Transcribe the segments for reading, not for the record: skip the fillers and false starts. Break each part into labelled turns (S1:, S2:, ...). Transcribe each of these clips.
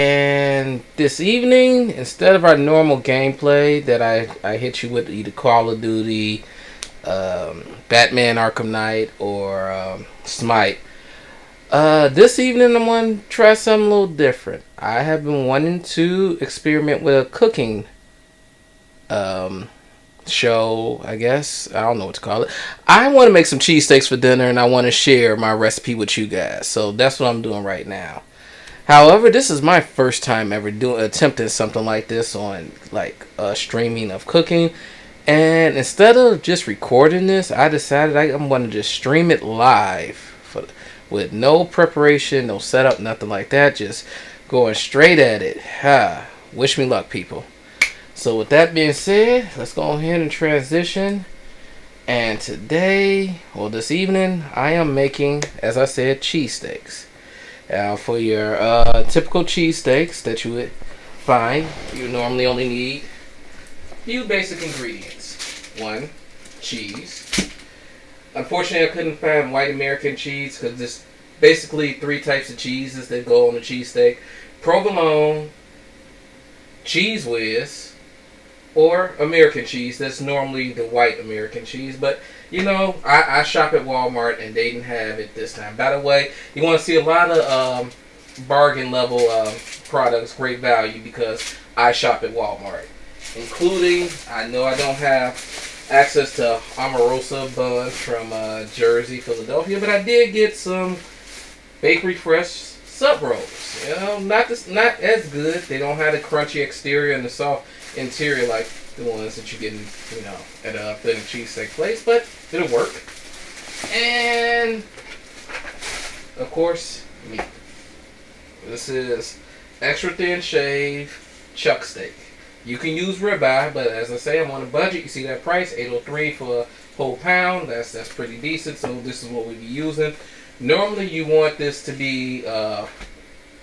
S1: And this evening, instead of our normal gameplay that I hit you with either Call of Duty, Batman Arkham Knight, or Smite, this evening I'm going to try something a little different. I have been wanting to experiment with a cooking um, show, I guess. I don't know what to call it. I want to make some cheesesteaks for dinner and I want to share my recipe with you guys. So that's what I'm doing right now. However, this is my first time ever attempting something like this on streaming of cooking. And instead of just recording this, I decided I'm going to just stream it live with no preparation, no setup, nothing like that. Just going straight at it. Wish me luck, people. So with that being said, let's go ahead and transition. And this evening, I am making, as I said, cheesesteaks. For your typical cheesesteaks that you would find, you normally only need a few basic ingredients. One, cheese. Unfortunately, I couldn't find white American cheese because there's basically three types of cheeses that go on a cheesesteak: provolone, cheese whiz, or American cheese. That's normally the white American cheese, but you know, I shop at Walmart and they didn't have it this time. By the way, you want to see a lot of bargain level products, great value, because I shop at Walmart. Including, I know I don't have access to Omarosa buns from Jersey, Philadelphia, but I did get some Bakery Fresh sub rolls. You know, not as good. They don't have the crunchy exterior and the soft interior like the ones that you get in, at a thin cheesesteak place, but it'll work. And of course, meat. This is extra thin shave chuck steak. You can use ribeye, but as I say, I'm on a budget. You see that price, $8.03 for a whole pound. That's pretty decent. So this is what we'll be using. Normally, you want this to be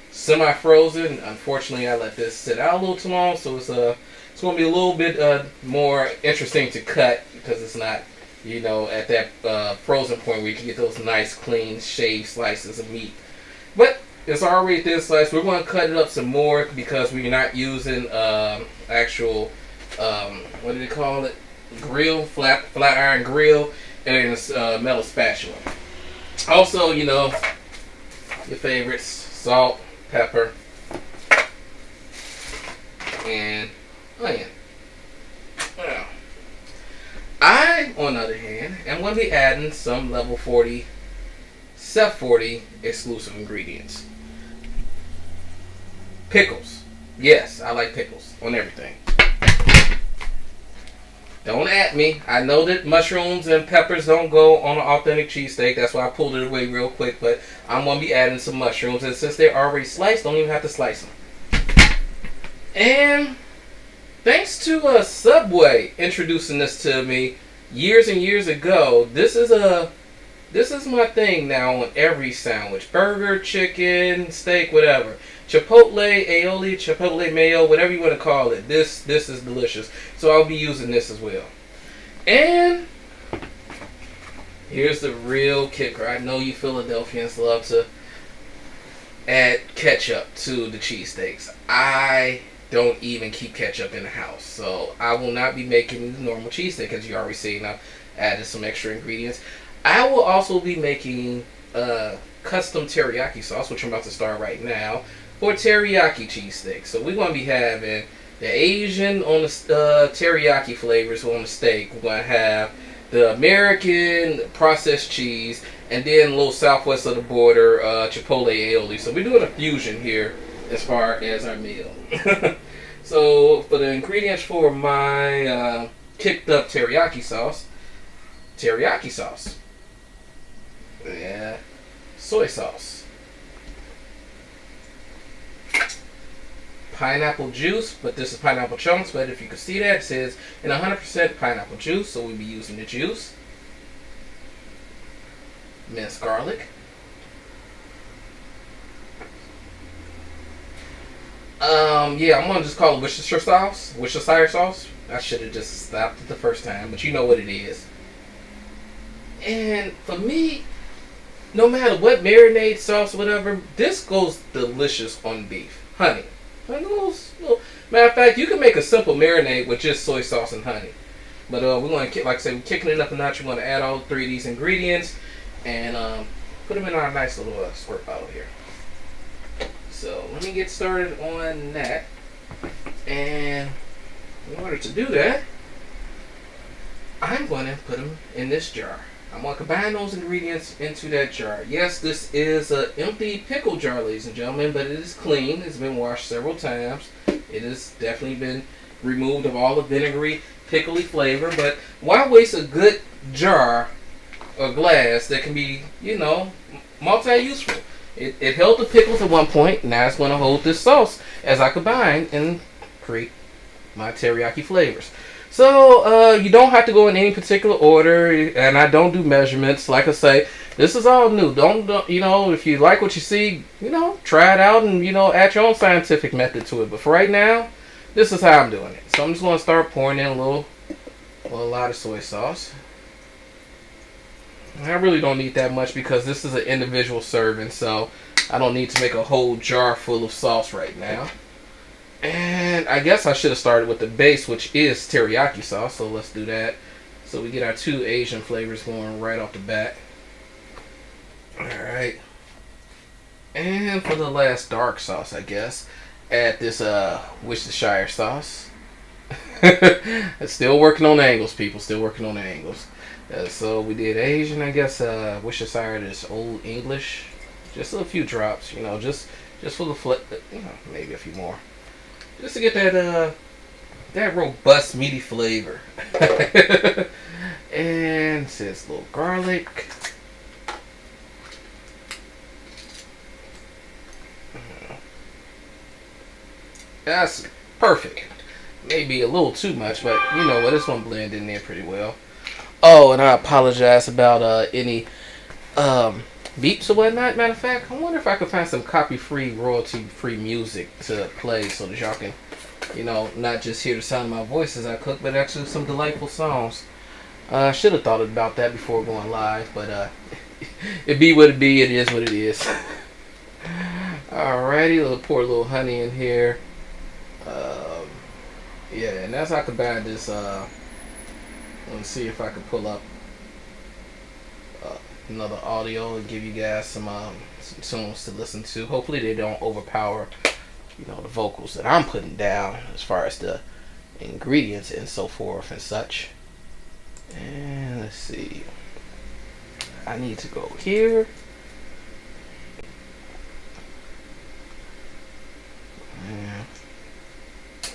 S1: semi-frozen. Unfortunately, I let this sit out a little too long, so it's going to be a little bit more interesting to cut because it's not, at that frozen point where you can get those nice, clean, shaved slices of meat. But it's already thin sliced. We're going to cut it up some more because we're not using actual, what do they call it? Grill, flat iron grill, and it's metal spatula. Also, your favorites: salt, pepper, and onion. Now, I, on the other hand, am going to be adding some level 40, Chef 40 exclusive ingredients. Pickles. Yes, I like pickles on everything. Don't at me. I know that mushrooms and peppers don't go on an authentic cheesesteak. That's why I pulled it away real quick. But I'm going to be adding some mushrooms. And since they're already sliced, don't even have to slice them. And thanks to Subway introducing this to me years and years ago, this is my thing now on every sandwich. Burger, chicken, steak, whatever. Chipotle, aioli, chipotle mayo, whatever you want to call it. This is delicious. So I'll be using this as well. And here's the real kicker. I know you Philadelphians love to add ketchup to the cheesesteaks. I don't even keep ketchup in the house. So I will not be making the normal cheesesteak, as you already seen. I've added some extra ingredients. I will also be making custom teriyaki sauce, which I'm about to start right now, for teriyaki cheesesteak. So we're going to be having the Asian on the teriyaki flavors on the steak. We're going to have the American processed cheese, and then a little southwest of the border chipotle aioli. So we're doing a fusion here as far as our meal. So for the ingredients for my kicked up teriyaki sauce, yeah, soy sauce, pineapple juice, but this is pineapple chunks, but if you can see that, it says in 100% pineapple juice, so we'll be using the juice. Minced garlic, yeah, I'm gonna just call it Worcestershire sauce. I should have just stopped it the first time, but you know what it is. And for me, no matter what marinade sauce, whatever, this goes delicious on beef. honey. Matter of fact, you can make a simple marinade with just soy sauce and honey. But we're going to, like I said, we're kicking it up a notch. We're going to add all 3 of these ingredients and put them in our nice little squirt bottle here. So let me get started on that. And in order to do that, I'm going to put them in this jar. I'm going to combine those ingredients into that jar. Yes, this is an empty pickle jar, ladies and gentlemen, but it is clean. It's been washed several times. It has definitely been removed of all the vinegary, pickly flavor. But why waste a good jar or glass that can be, you know, multi-useful? It held the pickles at one point. Now it's going to hold this sauce as I combine and create my teriyaki flavors. So you don't have to go in any particular order, and I don't do measurements. Like I say, this is all new. Don't you know, if you like what you see, you know, try it out and, you know, add your own scientific method to it. But for right now, this is how I'm doing it. So I'm just going to start pouring in a lot of soy sauce. I really don't need that much because this is an individual serving, so I don't need to make a whole jar full of sauce right now. And I guess I should have started with the base, which is teriyaki sauce, so let's do that. So we get our 2 Asian flavors going right off the bat. Alright. And for the last dark sauce, I guess, add this Worcestershire sauce. It's still working on the angles, people. Still working on the angles. So we did Asian, I guess. Worcestershire is Old English. Just a few drops, you know, just for the flip, you know, maybe a few more. Just to get that robust meaty flavor. And says a little garlic. That's perfect. Maybe a little too much, but you know what? It's gonna blend in there pretty well. Oh, and I apologize about any beeps or whatnot. Matter of fact, I wonder if I could find some copy-free, royalty-free music to play so that y'all can, you know, not just hear the sound of my voice as I cook, but actually some delightful songs. I should have thought about that before going live, but it be what it be. It is what it is. Alrighty, we'll pour a little honey in here. Yeah, and as I combine this, let's see if I can pull up another audio and give you guys some tunes to listen to. Hopefully they don't overpower, you know, the vocals that I'm putting down as far as the ingredients and so forth and such. And let's see. I need to go here.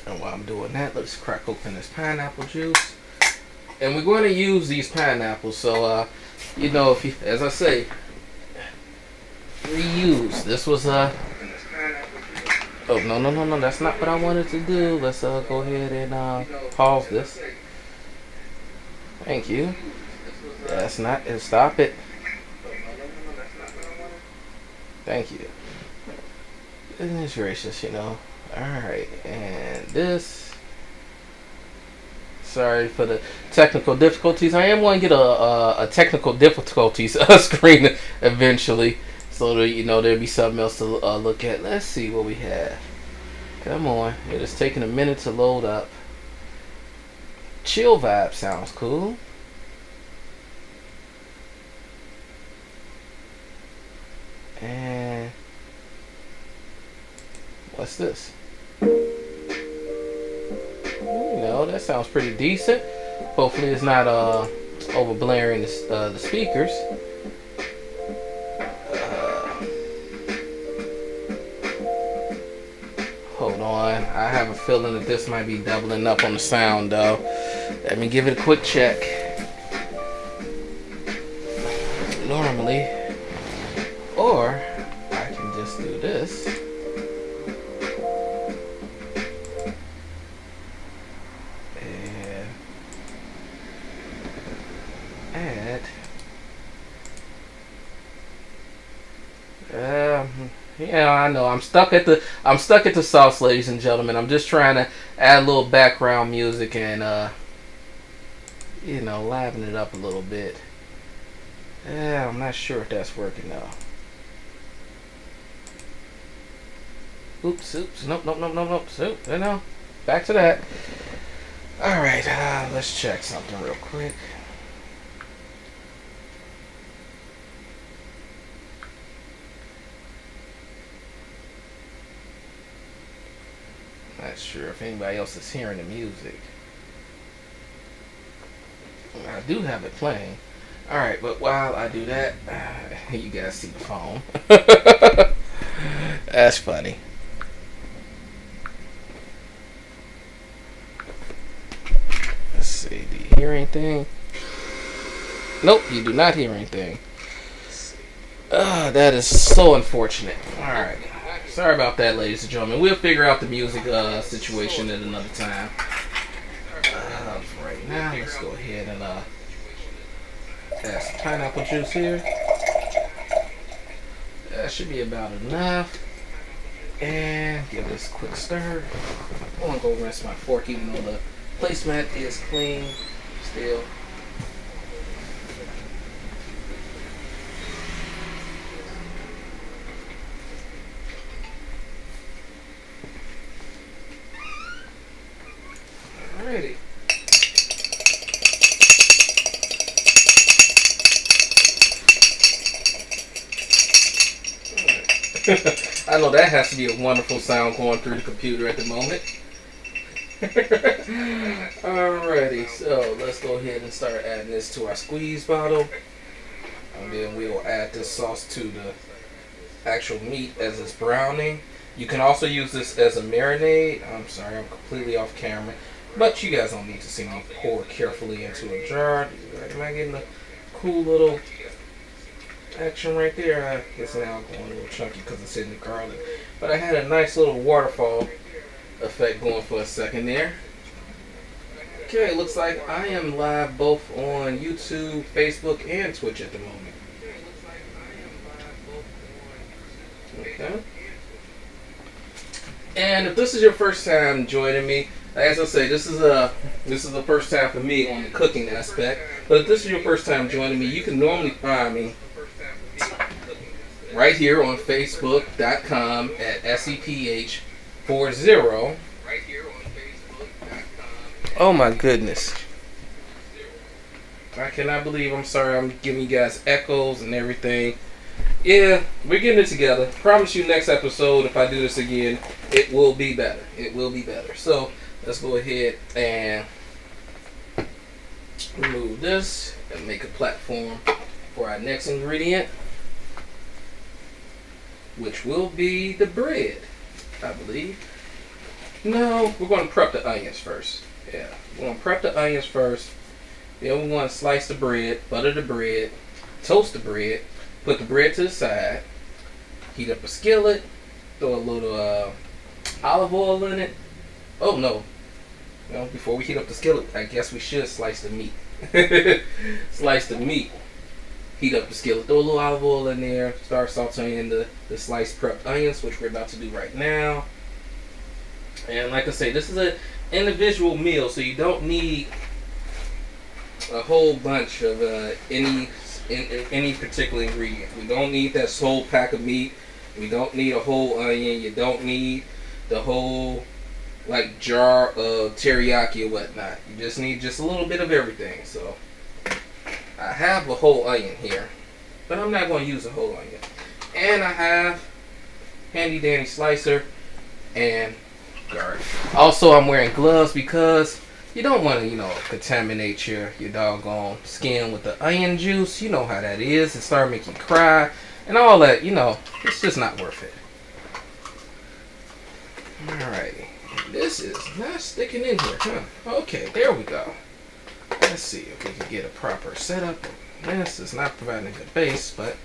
S1: And while I'm doing that, let's crack open this pineapple juice. And we're going to use these pineapples, so you know, if you, as I say, reuse. This was oh no, that's not what I wanted to do. Let's go ahead and pause this. Thank you. That's not it. Stop it. Thank you. Goodness gracious, you know. Alright, and this. Sorry for the technical difficulties. I am going to get a technical difficulties screen eventually, so that, you know, there'll be something else to look at. Let's see what we have. Come on, it is taking a minute to load up. Chill vibe sounds cool. And what's this? You know, that sounds pretty decent. Hopefully it's not over blaring the speakers. Hold on, I have a feeling that this might be doubling up on the sound though. Let me give it a quick check. Normally, or I can just do this. Yeah, I know. I'm stuck at the sauce, ladies and gentlemen. I'm just trying to add a little background music and you know, liven it up a little bit. Yeah, I'm not sure if that's working though. Oops, oops. Nope, nope, nope, nope, nope. Soup. No. Back to that. Alright, let's check something real quick. Not sure if anybody else is hearing the music. I do have it playing. Alright, but while I do that, you guys see the phone. That's funny. Let's see, do you hear anything? Nope, you do not hear anything. That is so unfortunate. Alright. Sorry about that, ladies and gentlemen. We'll figure out the music situation at another time. For right now, let's go ahead and add some pineapple juice here. That should be about enough. And give this a quick stir. I'm going to go rinse my fork even though the placemat is clean still. Alrighty. I know that has to be a wonderful sound going through the computer at the moment. Alrighty, so let's go ahead and start adding this to our squeeze bottle. And then we'll add this sauce to the actual meat as it's browning. You can also use this as a marinade. I'm sorry, I'm completely off camera. But you guys don't need to see me pour carefully into a jar. Am I getting a cool little action right there? I guess now I'm going a little chunky because it's in the garlic. But I had a nice little waterfall effect going for a second there. Okay, looks like I am live both on YouTube, Facebook, and Twitch at the moment. Okay. And if this is your first time joining me, as I say, this is the first time for me on the cooking aspect. But if this is your first time joining me, you can normally find me right here on Facebook.com at SEPH40. Oh my goodness. I cannot believe, I'm sorry, I'm giving you guys echoes and everything. Yeah, we're getting it together. Promise you next episode, if I do this again, it will be better. It will be better. So, let's go ahead and remove this and make a platform for our next ingredient, which will be the bread, I believe. No, we're going to prep the onions first. Yeah, we're going to prep the onions first. Then we're going to slice the bread, butter the bread, toast the bread, put the bread to the side, heat up a skillet, throw a little olive oil in it. Oh no. Well, before we heat up the skillet, I guess we should slice the meat. Slice the meat. Heat up the skillet, throw a little olive oil in there, start sauteing the sliced prepped onions, which we're about to do right now. And like I say, this is an individual meal, so you don't need a whole bunch of any particular ingredient. We don't need that whole pack of meat. We don't need a whole onion. You don't need the whole like jar of teriyaki or whatnot. You just need just a little bit of everything. So I have a whole onion here, but I'm not going to use a whole onion. And I have handy dandy slicer and garlic. Also, I'm wearing gloves because you don't want to, contaminate your doggone skin with the onion juice. You know how that is. It start making you cry and all that. It's just not worth it. Alrighty. This is not sticking in here, huh? Okay, there we go. Let's see if we can get a proper setup. This is not providing a good base, but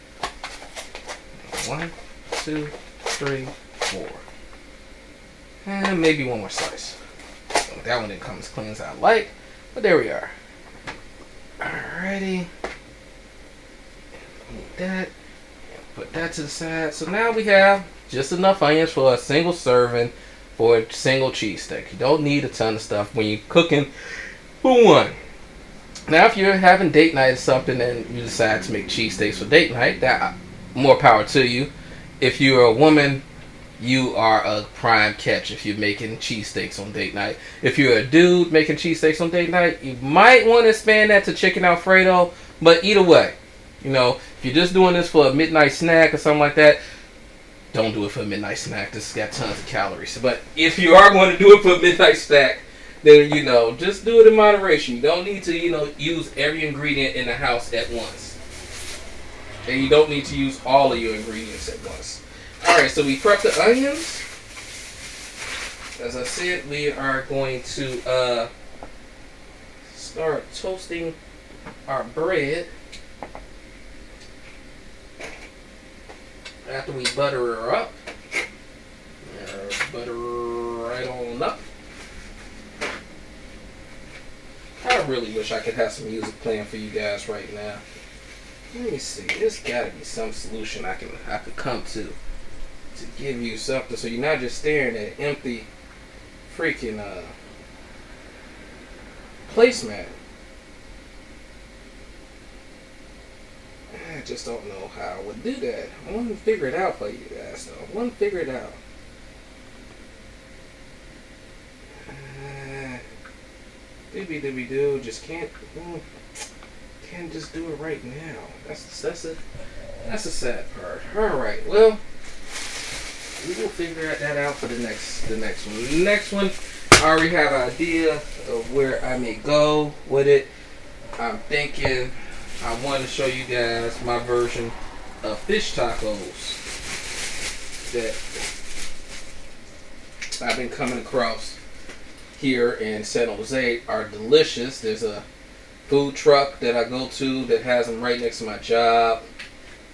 S1: 1, 2, 3, 4. And maybe one more slice. That one didn't come as clean as I like, but there we are. Alrighty. Need that. Put that to the side. So now we have just enough onions for a single serving for a single cheesesteak. You don't need a ton of stuff when you're cooking for one. Now, if you're having date night or something and you decide to make cheesesteaks for date night, that more power to you. If you're a woman you are a prime catch if you're making cheesesteaks on date night. If you're a dude making cheesesteaks on date night, you might want to expand that to chicken Alfredo. But either way, you know, if you're just doing this for a midnight snack or something like that, don't do it for a midnight snack. This has got tons of calories. But if you are going to do it for a midnight snack, then, you know, just do it in moderation. You don't need to, you know, use every ingredient in the house at once. And you don't need to use all of your ingredients at once. Alright, so we prep the onions. As I said, we are going to start toasting our bread. After we butter her up. Butter right on up. I really wish I could have some music playing for you guys right now. Let me see. There's got to be some solution I could come to give you something, so you're not just staring at empty freaking placemat. I just don't know how I would do that. I want to figure it out for you guys, though. I want to figure it out. Doobie-doobie-doo. Just can't just do it right now. That's a sad part. All right. Well, we will figure that out for the next one. The next one, I already have an idea of where I may go with it. I'm thinking I want to show you guys my version of fish tacos that I've been coming across here in San Jose. Are delicious. There's a food truck that I go to that has them right next to my job.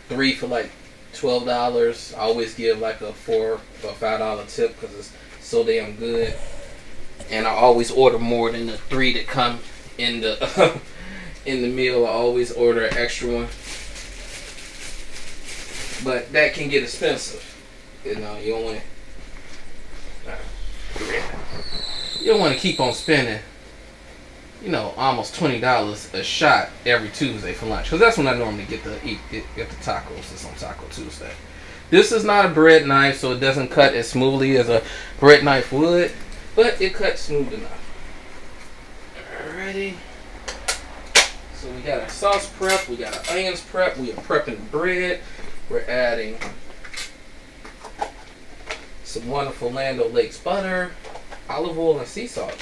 S1: 3 for like $12. I always give like a $4 or $5 tip because it's so damn good. And I always order more than the 3 that come in the in the meal. I always order an extra one. But that can get expensive. You know, you don't want to keep on spending, you know, almost $20 a shot every Tuesday for lunch. Because that's when I normally get the tacos. It's on Taco Tuesday. This is not a bread knife, so it doesn't cut as smoothly as a bread knife would. But it cuts smooth enough. Alrighty. So we got our sauce prep. We got our onions prep. We are prepping the bread. We're adding some wonderful Land O'Lakes butter, olive oil, and sea salt.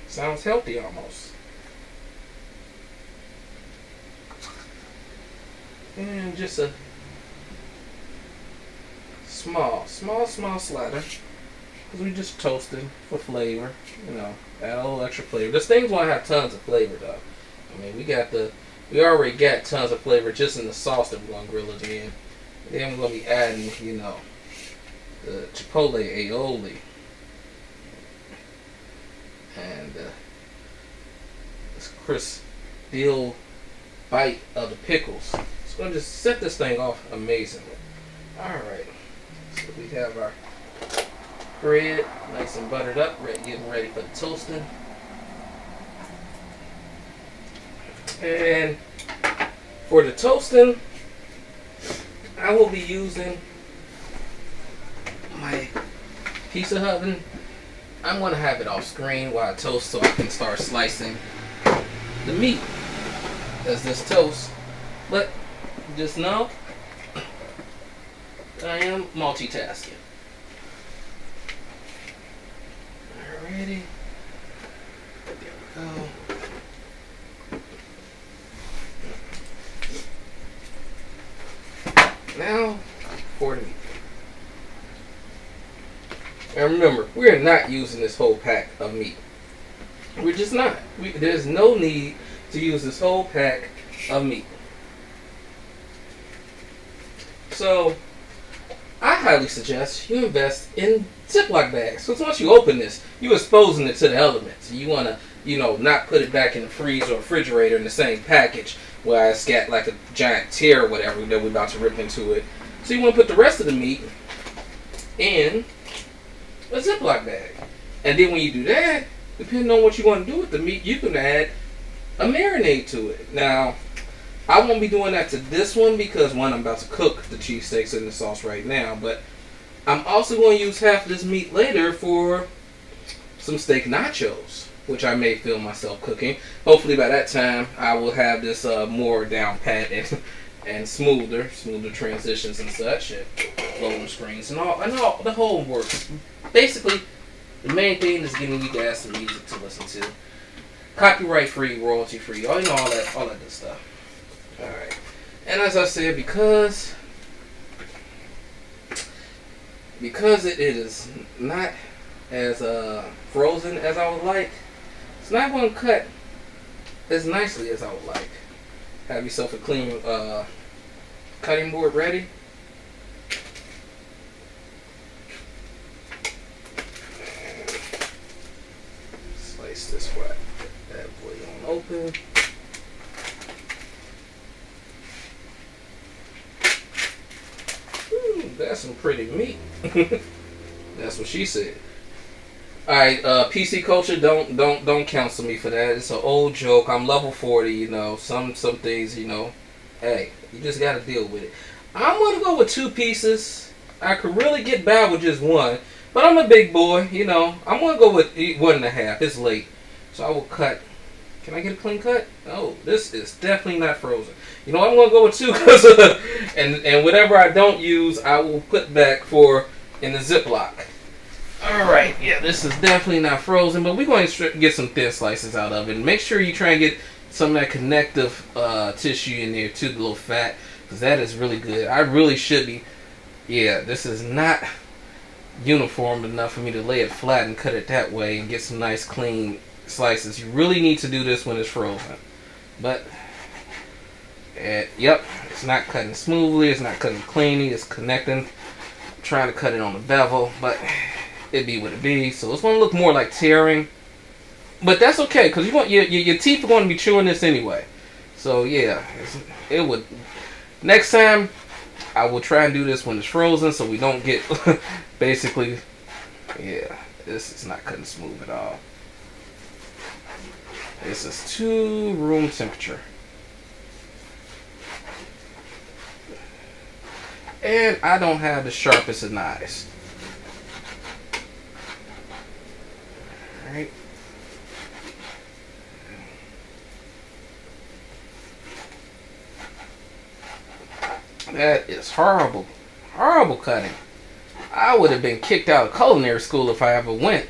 S1: Sounds healthy almost. And just a small slider. Because we just toasted for flavor. You know, add a little extra flavor. This thing's gonna have tons of flavor though. I mean, we already got tons of flavor just in the sauce that we're gonna grill it in. And then we're gonna be adding, you know, the chipotle aioli. And this crisp dill bite of the pickles. It's going to just set this thing off amazingly. Alright, so we have our bread nice and buttered up, getting ready for the toasting. And for the toasting, I will be using my pizza oven. I'm going to have it off screen while I toast so I can start slicing the meat as this toast. But just know I am multitasking. Alrighty. There we go. Now for the meat. And remember, we are not using this whole pack of meat. We're just not. There's no need to use this whole pack of meat. So, I highly suggest you invest in Ziploc bags. Because once you open this, you're exposing it to the elements. You want to, you know, not put it back in the freezer or refrigerator in the same package where it's got like a giant tear or whatever that we're about to rip into it. So you want to put the rest of the meat in a Ziploc bag. And then when you do that, depending on what you want to do with the meat, you can add a marinade to it. Now, I won't be doing that to this one because, one, I'm about to cook the cheesesteaks in the sauce right now. But I'm also going to use half of this meat later for some steak nachos, which I may feel myself cooking. Hopefully by that time I will have this more down pat and smoother transitions and such, and loading screens and all the whole works. Basically, the main thing is getting you guys some music to listen to, copyright free, royalty free, all that good stuff. All right, and as I said, because it is not as frozen as I would like, it's not going to cut as nicely as I would like. Have yourself a clean cutting board ready. Slice this bad boy on open. That's some pretty meat. That's what she said. Alright, PC culture, don't counsel me for that. It's an old joke. I'm level 40, you know. Some things, you know, hey, you just gotta deal with it. I'm gonna go with 2 pieces. I could really get by with just one, but I'm a big boy, you know. I'm gonna go with 1.5. It's late, so I will cut. Can I get a clean cut? Oh, this is definitely not frozen. You know, I'm gonna go with 2 because and whatever I don't use, I will put back in the Ziploc. Alright, yeah, this is definitely not frozen, but we're going to get some thin slices out of it. And make sure you try and get some of that connective tissue in there too, the little fat, because that is really good. I really should be, yeah, this is not uniform enough for me to lay it flat and cut it that way and get some nice clean slices. You really need to do this when it's frozen. But, yep, it's not cutting smoothly, it's not cutting cleanly, it's connecting. I'm trying to cut it on the bevel, but it be what it be. So it's going to look more like tearing, but that's okay because your teeth are going to be chewing this anyway. So yeah, it would. Next time, I will try and do this when it's frozen, so we don't get basically. Yeah, this is not cutting smooth at all. This is too room temperature, and I don't have the sharpest of knives. Alright. That is horrible. Horrible cutting. I would have been kicked out of culinary school if I ever went.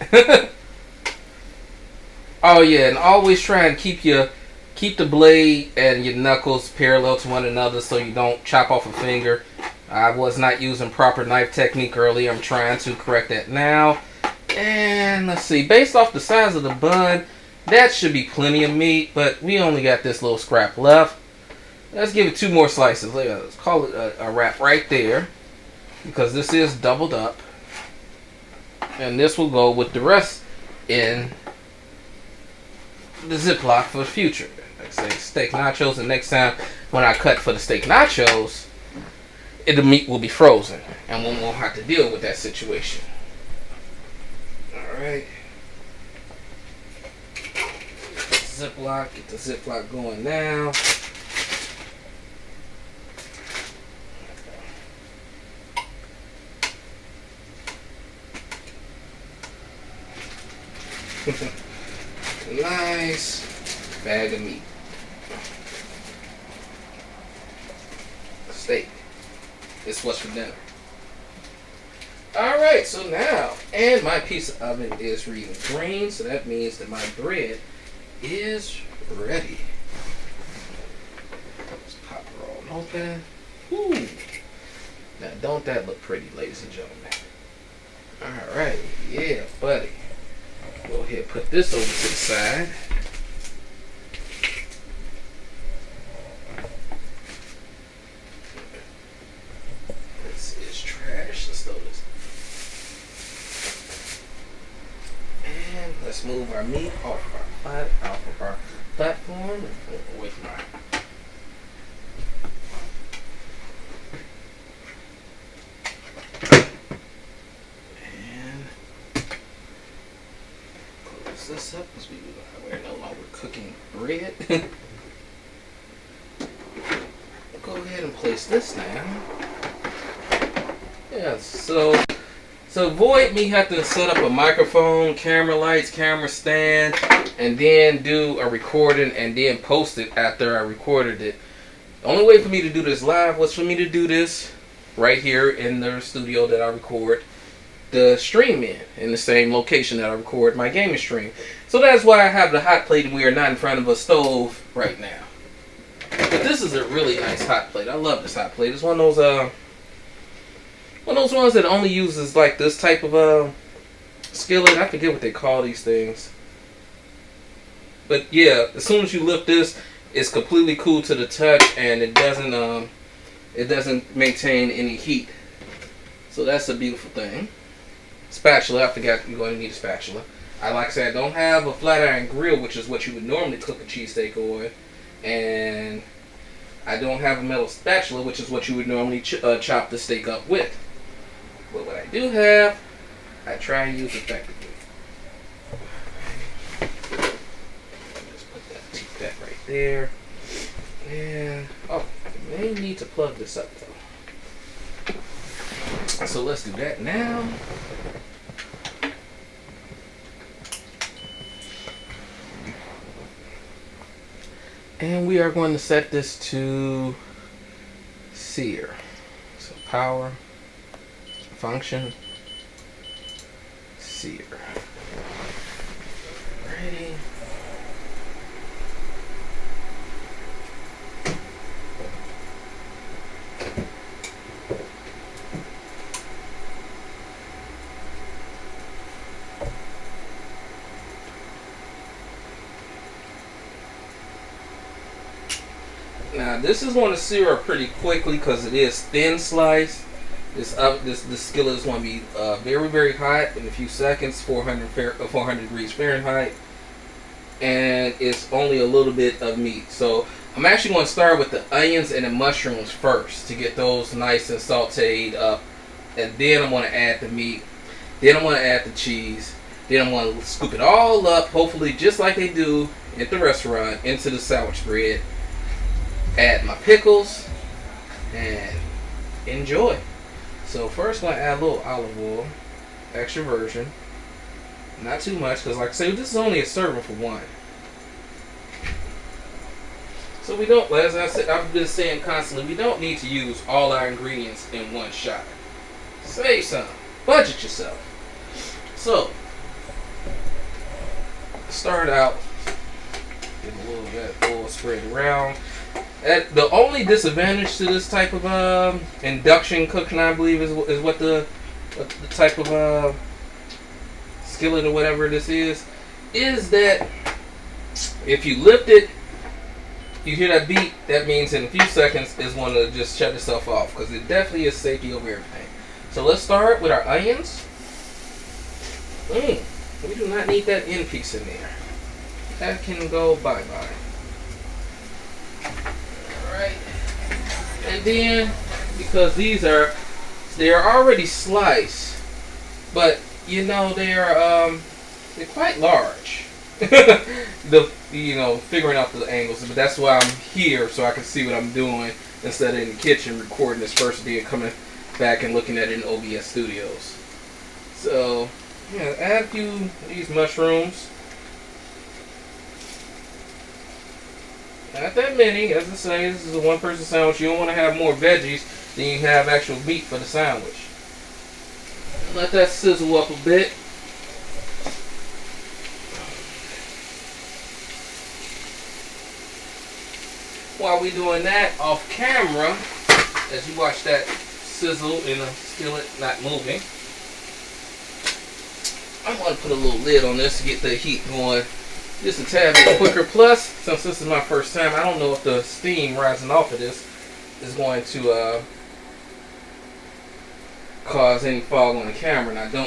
S1: Oh yeah, and always try and keep the blade and your knuckles parallel to one another so you don't chop off a finger. I was not using proper knife technique earlier. I'm trying to correct that now. And let's see, based off the size of the bun, that should be plenty of meat, but we only got this little scrap left. Let's give it 2 more slices. Let's call it a wrap right there, because this is doubled up. And this will go with the rest in the Ziploc for the future. Like I say, steak nachos, and next time when I cut for the steak nachos, the meat will be frozen, and we won't have to deal with that situation. Alright. Ziploc, get the Ziploc going now. Nice bag of meat. Steak. It's what's for dinner. Alright, so now, and my piece of oven is reading green, so that means that my bread is ready. Let's pop her on open. Ooh. Now, don't that look pretty, ladies and gentlemen? Alright, yeah, buddy. Go ahead and put this over to the side. This is trash. Let's throw this. And let's move our meat off of our platform and away from our. This up because we're no longer cooking bread. Go ahead and place this down. Yeah, so to avoid me having to set up a microphone, camera lights, camera stand, and then do a recording and then post it after I recorded it. The only way for me to do this live was for me to do this right here in the studio that I record the stream in the same location that I record my gaming stream. So that's why I have the hot plate and we are not in front of a stove right now. But this is a really nice hot plate. I love this hot plate. It's one of those ones that only uses like this type of skillet. I forget what they call these things. But yeah, as soon as you lift this, it's completely cool to the touch, and it doesn't maintain any heat. So that's a beautiful thing. Spatula, I forgot you're going to need a spatula. Like I said, I don't have a flat iron grill, which is what you would normally cook a cheesesteak on, and I don't have a metal spatula, which is what you would normally chop the steak up with. But what I do have, I try and use effectively. Just put that right there. And I may need to plug this up though. So let's do that now. And we are going to set this to sear. So power, function, sear. Ready. Now this is going to sear up pretty quickly because it is thin sliced. This skillet is going to be very, very hot in a few seconds, 400 degrees Fahrenheit, and it's only a little bit of meat. So I'm actually going to start with the onions and the mushrooms first to get those nice and sauteed up, and then I'm going to add the meat. Then I'm going to add the cheese. Then I'm going to scoop it all up, hopefully just like they do at the restaurant, into the sandwich bread. Add my pickles and enjoy. So first I'm going to add a little olive oil, extra virgin. Not too much because like I say, this is only a serving for one. So we don't, as I said, I've been saying constantly, we don't need to use all our ingredients in one shot. Save some. Budget yourself. So, start out, get a little bit of oil spread around. The only disadvantage to this type of induction cooking, I believe, is what the type of skillet or whatever this is that if you lift it, you hear that beep, that means in a few seconds it's going to just shut itself off because it definitely is safety over everything. So let's start with our onions. We do not need that end piece in there. That can go bye-bye. Alright. And then, because they're already sliced, but you know they're quite large. Figuring out the angles, but that's why I'm here, so I can see what I'm doing instead of in the kitchen recording this first day and coming back and looking at it in OBS Studios. So, yeah, add a few of these mushrooms. Not that many, as I say, this is a one-person sandwich. You don't want to have more veggies than you have actual meat for the sandwich. Let that sizzle up a bit. While we're doing that off camera, as you watch that sizzle in a skillet not moving, I'm going to put a little lid on this to get the heat going just a tad bit quicker. Plus, since this is my first time, I don't know if the steam rising off of this is going to cause any fog on the camera, and I don't